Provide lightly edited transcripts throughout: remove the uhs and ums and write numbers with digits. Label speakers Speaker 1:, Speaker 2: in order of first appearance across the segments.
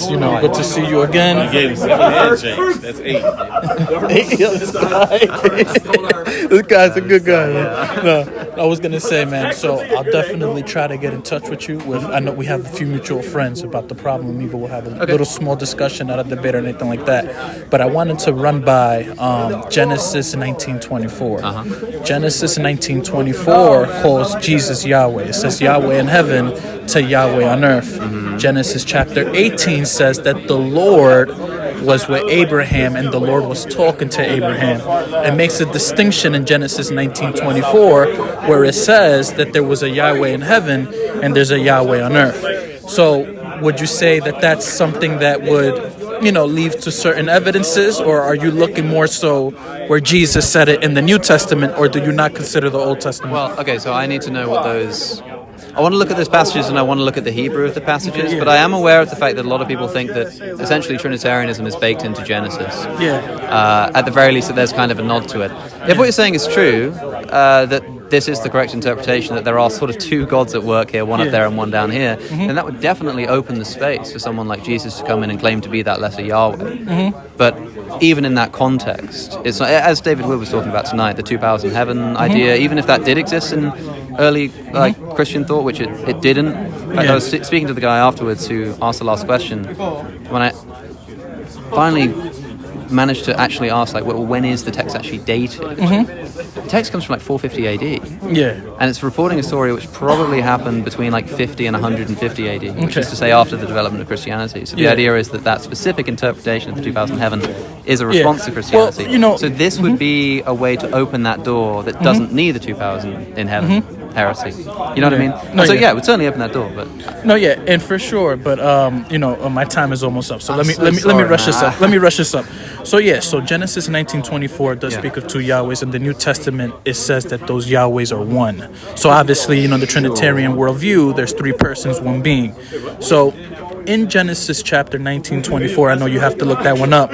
Speaker 1: You know, good to see you again.
Speaker 2: Again, 7 handshakes. That's 8.
Speaker 1: This guy's a good guy, man. No, I was gonna say, man. So I'll definitely try to get in touch with you. I know we have a few mutual friends about the problem with me, but we'll have a little small discussion, not a debate or anything like that. But I wanted to run by Genesis 19:24. Genesis 19:24 calls Jesus Yahweh. It says Yahweh in heaven to Yahweh on earth. Genesis chapter 18 says that the Lord was with Abraham and the Lord was talking to Abraham. It makes a distinction in Genesis 19:24 where it says that there was a Yahweh in heaven and there's a Yahweh on earth. So would you say that that's something that would, lead to certain evidences, or are you looking more so where Jesus said it in the New Testament, or do you not consider the Old Testament?
Speaker 3: Well, okay, so I need to know what those... I want to look at those passages and I want to look at the Hebrew of the passages, but I am aware of the fact that a lot of people think that essentially Trinitarianism is baked into Genesis. At the very least, that there's kind of a nod to it. If what you're saying is true, that this is the correct interpretation, that there are sort of two gods at work here, one up there and one down here, then that would definitely open the space for someone like Jesus to come in and claim to be that lesser Yahweh. But even in that context, it's not, as David Wood was talking about tonight, the two powers in heaven idea, even if that did exist in early Christian thought, which it didn't. In fact, I was speaking to the guy afterwards who asked the last question. When I finally managed to actually ask, when is the text actually dated? The text comes from 450 AD.
Speaker 1: Yeah.
Speaker 3: And it's reporting a story which probably happened between 50 and 150 AD, which is to say after the development of Christianity. So the idea is that specific interpretation of the 2000 heaven is a response to Christianity.
Speaker 1: Well,
Speaker 3: so this would be a way to open that door that doesn't need the 2000 in heaven. Heresy. You know what I mean? It would certainly open that door, but
Speaker 1: and for sure. But my time is almost up. So let me rush this up. Let me rush this up. So Genesis 19:24 does speak of two Yahwehs. In the New Testament, it says that those Yahwehs are one. So obviously, the Trinitarian worldview, there's three persons, one being. So in Genesis chapter 19:24, I know you have to look that one up.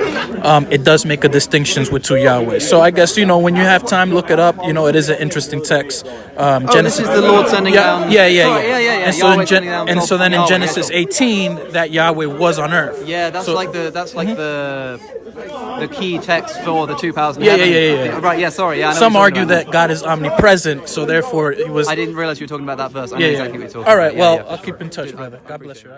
Speaker 1: It does make a distinction with two Yahwehs. So I guess when you have time, look it up. It is an interesting text.
Speaker 3: This is the Lord sending down.
Speaker 1: Yeah. And so then in Genesis 18, that Yahweh was on earth.
Speaker 3: Yeah, that's the key text for the 2000
Speaker 1: heaven.
Speaker 3: Yeah. Right. Yeah. Sorry. Yeah.
Speaker 1: Some argue that God is omnipresent, so therefore he was.
Speaker 3: I didn't realize you were talking about that verse. I know exactly what you're talking
Speaker 1: about. All right.
Speaker 3: I'll
Speaker 1: keep in touch, brother. God bless you.